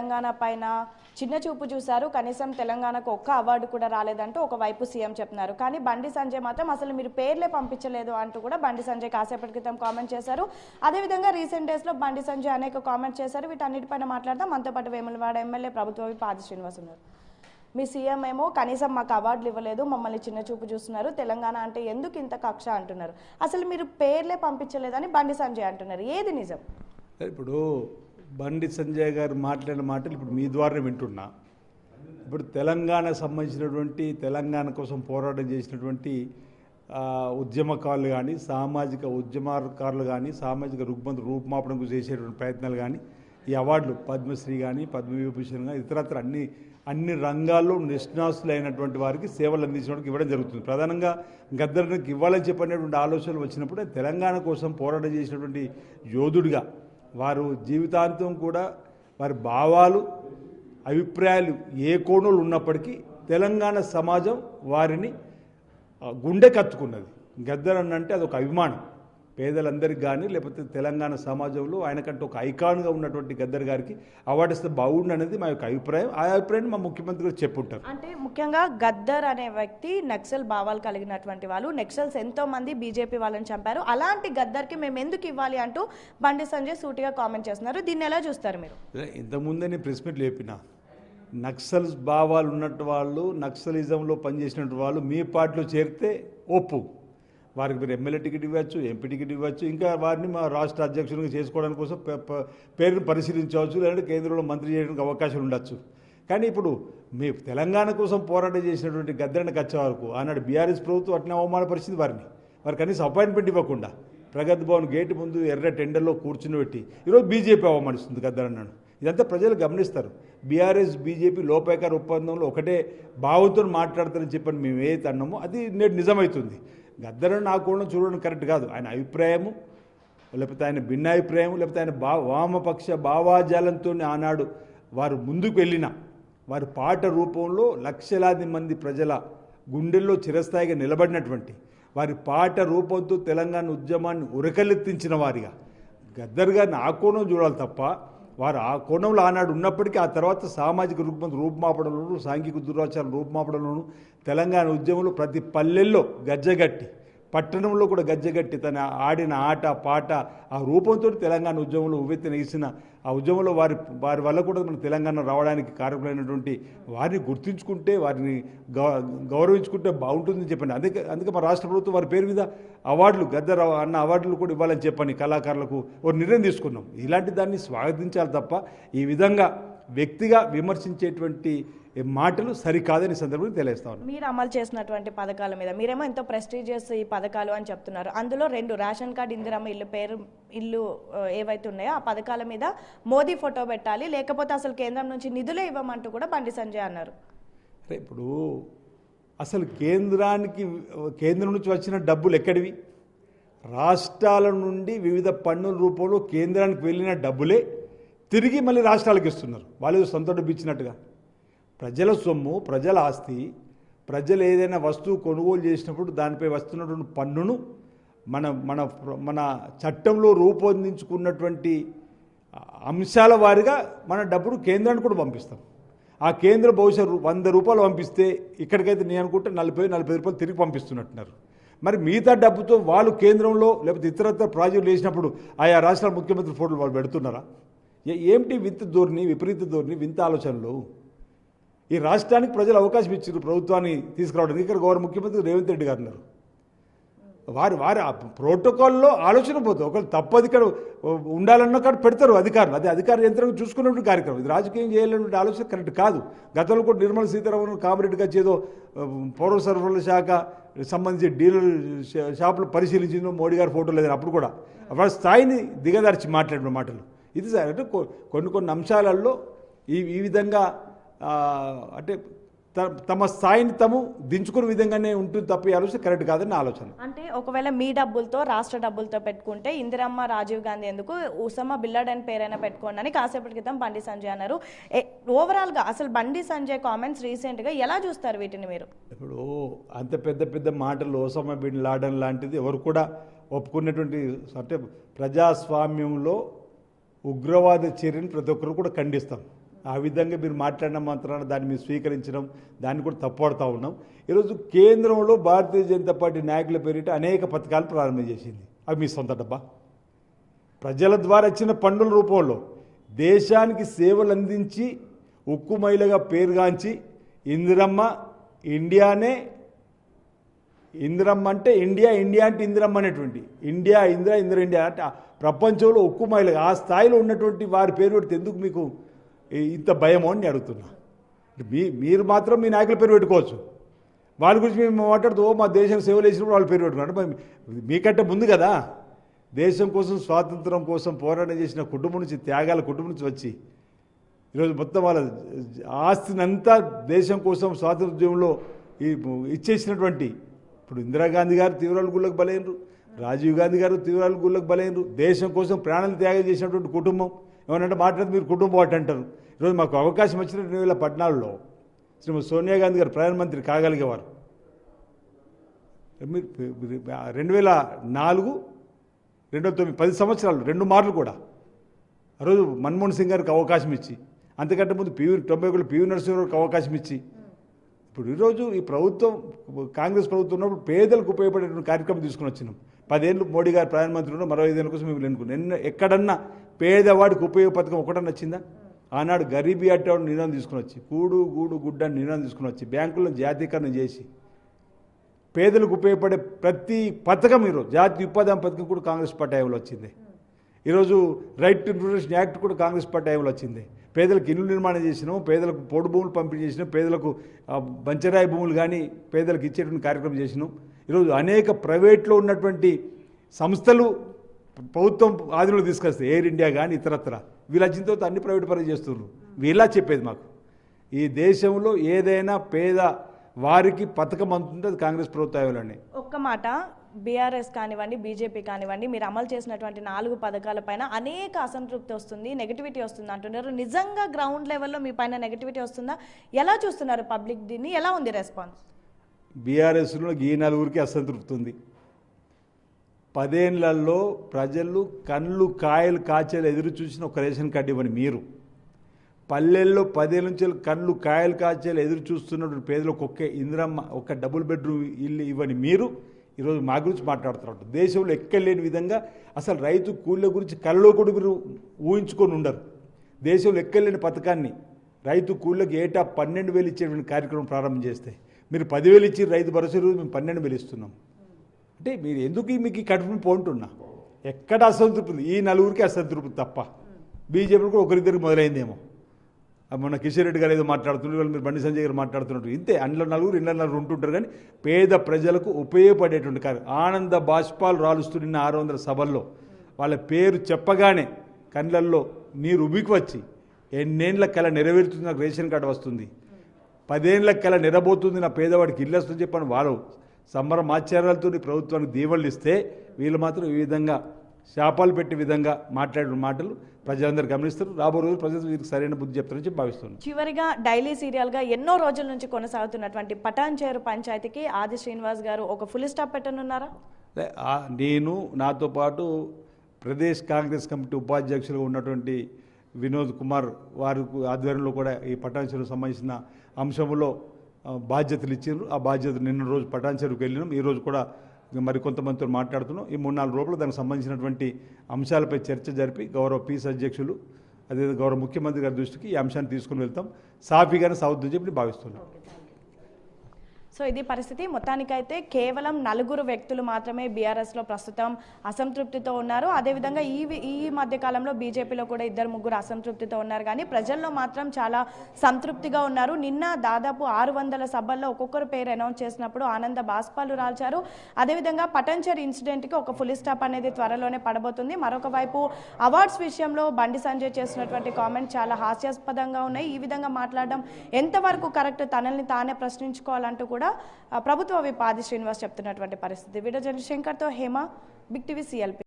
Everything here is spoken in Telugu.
తెలంగాణ పైన చిన్న చూపు చూశారు, కనీసం తెలంగాణకు ఒక్క అవార్డు కూడా రాలేదంటూ ఒకవైపు సీఎం చెప్తున్నారు. కానీ బండి సంజయ్ మాత్రం అసలు మీరు పేర్లే పంపించలేదు అంటూ కూడా బండి సంజయ్ కాసేపటి క్రితం కామెంట్ చేశారు. అదేవిధంగా రీసెంట్ డేస్లో బండి సంజయ్ అనేక కామెంట్ చేశారు. వీటన్నిటిపైన మాట్లాడదాం. మనతో పాటు వేములవాడ ఎమ్మెల్యే ప్రభుత్వ విప్ ఆది శ్రీనివాస్ ఉన్నారు. మీ సీఎం ఏమో కనీసం మాకు అవార్డులు ఇవ్వలేదు, మమ్మల్ని చిన్న చూపు చూస్తున్నారు, తెలంగాణ అంటే ఎందుకు ఇంత కక్ష అంటున్నారు. అసలు మీరు పేర్లే పంపించలేదని బండి సంజయ్ అంటున్నారు. ఏది నిజం? ఇప్పుడు బండి సంజయ్ గారు మాట్లాడిన మాటలు ఇప్పుడు మీ ద్వారా వింటున్నా. ఇప్పుడు తెలంగాణ సంబంధించినటువంటి తెలంగాణ కోసం పోరాటం చేసినటువంటి ఉద్యమకారులు కానీ, సామాజిక ఉద్యమకారులు కానీ, సామాజిక రుగ్మత రూపుమాపడం చేసేటువంటి ప్రయత్నాలు కానీ, ఈ అవార్డులు పద్మశ్రీ కానీ, పద్మవిభూషణ్ కానీ, ఇతరత్ర అన్ని రంగాల్లో నిష్ణాసులైనటువంటి వారికి సేవలు అందించిన వారికి ఇవ్వడం జరుగుతుంది. ప్రధానంగా గద్దర్కి ఇవ్వాలని చెప్పినటువంటి ఆలోచనలు వచ్చినప్పుడు తెలంగాణ కోసం పోరాటం చేసినటువంటి యోధుడిగా వారు జీవితాంతం కూడా వారి భావాలు, అభిప్రాయాలు ఏ కోణంలో ఉన్నప్పటికీ తెలంగాణ సమాజం వారిని గుండె కత్తుకున్నది. గద్దర్ అంటే అదొక అభిమానం పేదలందరికీ కానీ, లేకపోతే తెలంగాణ సమాజంలో ఆయనకంటే ఒక ఐకాన్గా ఉన్నటువంటి గద్దర్ గారికి అవార్డు ఇస్తే బాగుండు అనేది మా యొక్క అభిప్రాయం. ఆ అభిప్రాయాన్ని మా ముఖ్యమంత్రి గారు చెప్పుంటారు. అంటే ముఖ్యంగా గద్దర్ అనే వ్యక్తి నక్సల్ భావాలు కలిగినటువంటి వాళ్ళు. నక్సల్స్ ఎంతో మంది బీజేపీ వాళ్ళని చంపారు. అలాంటి గద్దర్కి మేము ఎందుకు ఇవ్వాలి అంటూ బండి సంజయ్ సూటిగా కామెంట్ చేస్తున్నారు. దీన్ని ఎలా చూస్తారు మీరు? ఇంతకుముందే నేను ప్రెస్ మీట్లు చెప్పిన, నక్సల్స్ భావాలు ఉన్నట్టు వాళ్ళు, నక్సలిజంలో పనిచేసినట్టు వాళ్ళు మీ పార్టీలో చేరితే ఒప్పు, వారికి మీరు ఎమ్మెల్యే టికెట్ ఇవ్వచ్చు, ఎంపీ టికెట్ ఇవ్వచ్చు, ఇంకా వారిని మా రాష్ట్ర అధ్యక్షునిగా చేసుకోవడానికి కోసం పేరును పరిశీలించవచ్చు, లేదంటే కేంద్రంలో మంత్రి చేయడానికి అవకాశం ఉండొచ్చు. కానీ ఇప్పుడు మీ తెలంగాణ కోసం పోరాటం చేసినటువంటి గద్దరని వచ్చే వరకు ఆనాడు బీఆర్ఎస్ ప్రభుత్వం అట్నే అవమానపరిచింది వారికి కనీసం అపాయింట్మెంట్ ఇవ్వకుండా ప్రగతి భవన్ గేటు ముందు ఎర్ర టెండర్లో కూర్చుని పెట్టి ఈరోజు బీజేపీ అవమానిస్తుంది గద్దరన్నాను. ఇదంతా ప్రజలు గమనిస్తారు. బీఆర్ఎస్ బీజేపీ లోపాయకార ఒప్పందంలో ఒకటే భావంతో మాట్లాడతారని చెప్పని మేము ఏదైతే అన్నామో అది నేడు నిజమవుతుంది. గద్దరని నా కోణం చూడడం కరెక్ట్ కాదు. ఆయన అభిప్రాయము, లేకపోతే ఆయన భిన్నాభిప్రాయం, లేకపోతే ఆయన వామపక్ష భావాజాలంతో ఆనాడు వారు ముందుకు వెళ్ళిన వారి పాట రూపంలో లక్షలాది మంది ప్రజల గుండెల్లో చిరస్థాయిగా నిలబడినటువంటి వారి పాట రూపంతో తెలంగాణ ఉద్యమాన్ని ఉరకలెత్తించిన వారిగా గద్దర్ గారిని ఆ కోణం చూడాలి తప్ప వారు ఆ కోణంలో ఆనాడు ఉన్నప్పటికీ ఆ తర్వాత సామాజిక రూపుమాపడంలోనూ, సాంఘిక దురాచారం రూపుమాపడంలోనూ తెలంగాణ ఉద్యమంలో ప్రతి పల్లెల్లో గజ్జగట్టి, పట్టణంలో కూడా గజ్జగట్టి తన ఆడిన ఆట పాట ఆ రూపంతో తెలంగాణ ఉద్యమంలో ఉవ్వెత్తిన వేసిన ఆ ఉద్యమంలో వారి వల్ల కూడా మన తెలంగాణ రావడానికి కారకులైనటువంటి వారిని గుర్తించుకుంటే, వారిని గౌరవించుకుంటే బాగుంటుందని చెప్పండి. అందుకే మా రాష్ట్ర ప్రభుత్వం వారి పేరు మీద అవార్డులు, గద్దర్ అన్న అవార్డులు కూడా ఇవ్వాలని చెప్పని కళాకారులకు ఒక నిర్ణయం తీసుకున్నాం. ఇలాంటి దాన్ని స్వాగతించాలి తప్ప ఈ విధంగా వ్యక్తిగా విమర్శించేటువంటి మాటలు సరికాదని సందర్భంగా తెలియస్తా ఉన్నాను. మీరు అమలు చేసినటువంటి పథకాల మీద మీరేమో ఎంతో ప్రెస్టీజియస్ ఈ పథకాలు అని చెప్తున్నారు. అందులో 2 రేషన్ కార్డు, ఇందిరమ్మ ఇల్లు ఏవైతే ఉన్నాయో ఆ పథకాల మీద మోదీ ఫోటో పెట్టాలి, లేకపోతే అసలు కేంద్రం నుంచి నిధులే ఇవ్వమంటూ కూడా బండి సంజయ్ అన్నారు. ఇప్పుడు అసలు కేంద్రం నుంచి వచ్చిన డబ్బులు ఎక్కడివి? రాష్ట్రాల నుండి వివిధ పన్నుల రూపంలో కేంద్రానికి వెళ్ళిన డబ్బులే తిరిగి మళ్ళీ రాష్ట్రాలకు ఇస్తున్నారు. వాళ్ళు సొంత డబ్బు ఇచ్చినట్టుగా. ప్రజల సొమ్ము, ప్రజల ఆస్తి, ప్రజలు ఏదైనా వస్తువు కొనుగోలు చేసినప్పుడు దానిపై వస్తున్నటువంటి పన్నును మన చట్టంలో రూపొందించుకున్నటువంటి అంశాల వారిగా మన డబ్బును కేంద్రానికి కూడా పంపిస్తాం. ఆ కేంద్ర బహుశా 100 రూపాయలు పంపిస్తే ఇక్కడికైతే నేను అనుకుంటే 40-45 రూపాయలు తిరిగి పంపిస్తున్నట్టున్నారు. మరి మిగతా డబ్బుతో వాళ్ళు కేంద్రంలో లేకపోతే ఇతరత్ర ప్రాజెక్టులు వేసినప్పుడు ఆయా రాష్ట్రాల ముఖ్యమంత్రి ఫోటోలు వాళ్ళు పెడుతున్నారా? ఏమిటి వింత ధోరణి, విపరీత ధోరణి, వింత ఆలోచనలు? ఈ రాష్ట్రానికి ప్రజలు అవకాశం ఇచ్చారు ప్రభుత్వాన్ని తీసుకురావడానికి. ఇక్కడ గౌరవ ముఖ్యమంత్రి రేవంత్ రెడ్డి గారు ఉన్నారు. వారి ప్రోటోకాల్లో ఆలోచన పోతుంది. ఒకళ్ళు తప్పది ఇక్కడ ఉండాలన్న కాడ పెడతారు అధికారులు. అది అధికార యంత్రం చూసుకున్నటువంటి కార్యక్రమం. ఇది రాజకీయం చేయాలనే ఆలోచన కరెక్ట్ కాదు. గతంలో కూడా నిర్మలా సీతారామన్ కామిరెడ్డిగా చేదో పౌర సరఫరాల శాఖ సంబంధించి డీలర్ షాపులు పరిశీలించిందో మోడీ గారి ఫోటో లేదని అప్పుడు కూడా వారి స్థాయిని దిగదార్చి మాట్లాడిన మాటలు ఇది సార్. అంటే కొన్ని అంశాలలో ఈ విధంగా అంటే తమ స్థాయిని తాము దించుకునే విధంగానే ఉంటుంది తప్ప ఆలోచన కరెక్ట్ కాదని ఆలోచన. అంటే ఒకవేళ మీ డబ్బులతో, రాష్ట్ర డబ్బులతో పెట్టుకుంటే ఇందిరమ్మ, రాజీవ్ గాంధీ ఎందుకు, ఉసమా బిల్లాడన్ పేరైనా పెట్టుకోండి అని కాసేపటి క్రితం బండి సంజయ్ అన్నారు. ఓవరాల్గా అసలు బండి సంజయ్ కామెంట్స్ రీసెంట్గా ఎలా చూస్తారు వీటిని మీరు? ఇప్పుడు అంత పెద్ద మాటలు ఉసమా బిన్ లాడన్ లాంటిది ఎవరు కూడా ఒప్పుకున్నటువంటి, అంటే ప్రజాస్వామ్యంలో ఉగ్రవాద చర్యను ప్రతి ఒక్కరు కూడా ఖండిస్తాం. ఆ విధంగా మీరు మాట్లాడిన మాత్రాన దాన్ని మీరు స్వీకరించడం దాన్ని కూడా తప్పుపడుతూ ఉన్నాం. ఈరోజు కేంద్రంలో భారతీయ జనతా పార్టీ నాయకుల పేరిట అనేక పథకాలు ప్రారంభం చేసింది. అవి మీ సొంత డబ్బా? ప్రజల ద్వారా ఇచ్చిన పన్నుల రూపంలో దేశానికి సేవలు అందించి ఉక్కు మహిళగా పేరుగాంచి ఇందిరమ్మ ఇండియానే, ఇందిరమ్మ అంటే ఇండియా, ఇండియా అంటే ఇందిరమ్మ అనేటువంటి ఇండియా, ఇందిర ఇండియా అంటే ప్రపంచంలో ఉక్కు మహిళగా ఆ స్థాయిలో ఉన్నటువంటి వారి పేరు పెడితే ఎందుకు మీకు ఇంత భయమో అని అడుగుతున్నా. మీరు మాత్రం మీ నాయకుల పేరు పెట్టుకోవచ్చు, వాళ్ళ గురించి మేము మాట్లాడుతూ మా దేశం సేవలు చేసినప్పుడు వాళ్ళ పేరు పెట్టుకున్నారు. మీకంటే ముందు కదా దేశం కోసం స్వాతంత్రం కోసం పోరాటం చేసిన కుటుంబం నుంచి, త్యాగాల కుటుంబం నుంచి వచ్చి ఈరోజు మొత్తం వాళ్ళ ఆస్తిని అంతా దేశం కోసం స్వాతంత్ర్యంలో ఇచ్చేసినటువంటి ఇప్పుడు ఇందిరాగాంధీ గారు తీవ్రాల గుళ్ళకు బలైనరు, రాజీవ్ గాంధీ గారు తీవ్రాల గుళ్ళకు బలైనరు. దేశం కోసం ప్రాణాలు త్యాగం చేసినటువంటి కుటుంబం ఏమనంటే మాట్లాడితే మీరు కుటుంబం అటు అంటారు. ఈరోజు మాకు అవకాశం వచ్చిన 2014లో శ్రీమతి సోనియా గాంధీ గారు ప్రధానమంత్రి కాగలిగేవారు. 2004, 2009 10 సంవత్సరాలు 2 మార్లు కూడా ఆ రోజు మన్మోహన్ సింగ్ గారికి అవకాశం ఇచ్చి, అంతకంటే ముందు 91 పివి నరసింహారావుకి అవకాశం ఇచ్చి, ఇప్పుడు ఈరోజు ఈ ప్రభుత్వం కాంగ్రెస్ ప్రభుత్వం ఉన్నప్పుడు పేదలకు ఉపయోగపడేటువంటి కార్యక్రమం తీసుకుని వచ్చినాం. 10 ఏళ్ళు మోడీ గారు ప్రధానమంత్రి ఉన్న మరో 5 ఏళ్ళ కోసం మేము ఎన్నుకున్నాం. ఎక్కడన్నా పేదవాడికి ఉపయోగ పథకం ఒకటన్నా వచ్చిందా? ఆనాడు గరీబీ అట్టవాడు నిర్ణయం తీసుకుని వచ్చి, కూడు గూడు గుడ్డ నిర్ణయం తీసుకుని వచ్చి, బ్యాంకులను జాతీకరణ చేసి పేదలకు ఉపయోగపడే ప్రతి పథకం ఈరోజు జాతీయ ఉపాధి హామీ పథకం కూడా కాంగ్రెస్ పార్టీ హయాంలో వచ్చింది. ఈరోజు రైట్ టు ఇన్ఫర్మేషన్ యాక్ట్ కూడా కాంగ్రెస్ పార్టీ హయాంలో వచ్చింది. పేదలకు ఇల్లు నిర్మాణం చేసినాం, పేదలకు పొడు భూములు పంపిణీ చేసినాం, పేదలకు బంచరాయి భూములు కానీ పేదలకు ఇచ్చేటువంటి కార్యక్రమం చేసినాం. ఈరోజు అనేక ప్రైవేట్లో ఉన్నటువంటి సంస్థలు ప్రభుత్వం ఆధీనంలో తీసుకొస్తాయి, ఎయిర్ ఇండియా కానీ ఇతరత్ర. వీళ్ళు వచ్చిన తర్వాత అన్ని ప్రైవేట్ పనులు చేస్తున్నారు. వీళ్ళ చెప్పేది మాకు ఈ దేశంలో ఏదైనా పేద వారికి పథకం అందుతుంటే అది కాంగ్రెస్ ప్రభుత్వాలనే. ఒక్క మాట, బీఆర్ఎస్ కానివ్వండి, బీజేపీ కానివ్వండి, మీరు అమలు చేసినటువంటి 4 పథకాలపైన అనేక అసంతృప్తి వస్తుంది, నెగిటివిటీ వస్తుంది అంటున్నారు. నిజంగా గ్రౌండ్ లెవెల్లో మీ పైన నెగిటివిటీ వస్తుందా? ఎలా చూస్తున్నారు పబ్లిక్ దీన్ని? ఎలా ఉంది రెస్పాన్స్? బీఆర్ఎస్లో ఈ 4కి అసంతృప్తి ఉంది. 10 ఏళ్లలో ప్రజలు కళ్ళు కాయలు కాచేలు ఎదురు చూసిన ఒక రేషన్ కార్డు ఇవ్వని మీరు, పల్లెల్లో 10 ఏళ్ళ నుంచి కళ్ళు కాయలు కాచేలు ఎదురు చూస్తున్నటువంటి పేదలకు ఒకే ఇందిరమ్మ, ఒక డబుల్ బెడ్రూమ్ ఇల్లు ఇవ్వని మీరు ఈరోజు మా గురించి మాట్లాడుతున్నారు. దేశంలో ఎక్కలేని విధంగా అసలు రైతు కూలీల గురించి కళ్ళలో కూడా మీరు ఊహించుకొని ఉండరు. దేశంలో ఎక్కలేని పథకాన్ని రైతు కూలీలకు ఏటా 12,000 ఇచ్చేటువంటి కార్యక్రమం ప్రారంభం చేస్తే మీరు 10,000 ఇచ్చి రైతు భరోసా రోజు మేము 12,000 ఇస్తున్నాం. అంటే మీరు ఎందుకు మీకు కడుపుని పోంటున్నా? ఎక్కడ అసంతృప్తి ఉంది? ఈ 4కి అసంతృప్తి తప్ప. బీజేపీ కూడా ఒకరిద్దరికి మొదలైందేమో. మొన్న కిషన్ రెడ్డి గారు ఏదో మాట్లాడుతున్నారు, వాళ్ళు మీరు బండి సంజయ్ గారు మాట్లాడుతున్నట్టు ఇంతే. అందులో 4 ఇంట్లో 4 ఉంటుంటారు. కానీ పేద ప్రజలకు ఉపయోగపడేటువంటి కార్యక్రమం ఆనంద బాష్పాలు రాలుస్తున్న 600 సభల్లో వాళ్ళ పేరు చెప్పగానే కళ్ళల్లో నీరు ఉబికి వచ్చి ఎన్నేళ్ల కళ నెరవేరుతుంది, నాకు రేషన్ కార్డు వస్తుంది, 10 ఏళ్ల కళ నెరబోతుంది, నా పేదవాడికి ఇల్లు వస్తుంది చెప్పని వాళ్ళు సంబరమాచారాలతో ప్రభుత్వానికి దీవెనలు ఇస్తే వీళ్ళు మాత్రం ఈ విధంగా శాపాలు పెట్టే విధంగా మాట్లాడిన మాటలు ప్రజలందరూ గమనిస్తారు. రాబో రోజు ప్రజలు వీరికి సరైన బుద్ధి చెప్తారని చెప్పి భావిస్తున్నాను. చివరిగా డైలీ సీరియల్గా ఎన్నో రోజుల నుంచి కొనసాగుతున్నటువంటి పటాన్చేరు పంచాయతీకి ఆది శ్రీనివాస్ గారు ఒక ఫుల్ స్టాప్ పెట్టనున్నారా? నేను నాతో పాటు ప్రదేశ్ కాంగ్రెస్ కమిటీ ఉపాధ్యక్షులుగా ఉన్నటువంటి వినోద్ కుమార్ వారి ఆధ్వర్యంలో కూడా ఈ పటాన్చేరుకు సంబంధించిన అంశంలో బాధ్యతలు ఇచ్చారు. ఆ బాధ్యతలు నిన్న రోజు పటాన్చేరుకు వెళ్ళినాం. ఈరోజు కూడా మరికొంతమందితో మాట్లాడుతున్నాం. ఈ 3-4 రోజులు దానికి సంబంధించినటువంటి అంశాలపై చర్చ జరిపి గౌరవ పీస్ అధ్యక్షులు అదే గౌరవ ముఖ్యమంత్రి గారి దృష్టికి ఈ అంశాన్ని తీసుకుని వెళ్తాం. సాఫీగానే సాగుతుందని చెప్పి భావిస్తున్నాం. సో ఇది పరిస్థితి. మొత్తానికైతే కేవలం 4 వ్యక్తులు మాత్రమే బీఆర్ఎస్లో ప్రస్తుతం అసంతృప్తితో ఉన్నారు. అదేవిధంగా ఈ మధ్యకాలంలో బీజేపీలో కూడా 2-3 అసంతృప్తితో ఉన్నారు. కానీ ప్రజల్లో మాత్రం చాలా సంతృప్తిగా ఉన్నారు. నిన్న దాదాపు 600 సభల్లో ఒక్కొక్కరు పేరు అనౌన్స్ చేసినప్పుడు ఆనంద బాష్పాలు రాల్చారు. అదేవిధంగా పటాన్చేరు ఇన్సిడెంట్కి ఒక ఫుల్ స్టాప్ అనేది త్వరలోనే పడబోతుంది. మరొక వైపు అవార్డ్స్ విషయంలో బండి సంజయ్ చేసినటువంటి కామెంట్ చాలా హాస్యాస్పదంగా ఉన్నాయి. ఈ విధంగా మాట్లాడడం ఎంతవరకు కరెక్ట్, తనల్ని తానే ప్రశ్నించుకోవాలంటూ కూడా ప్రభుత్వ విప్ ఆది శ్రీనివాస్ చెప్తున్నటువంటి పరిస్థితి. వీడియో జర్నలిస్ట్ శంకర్తో హేమ, బిగ్ టీవీ CLP.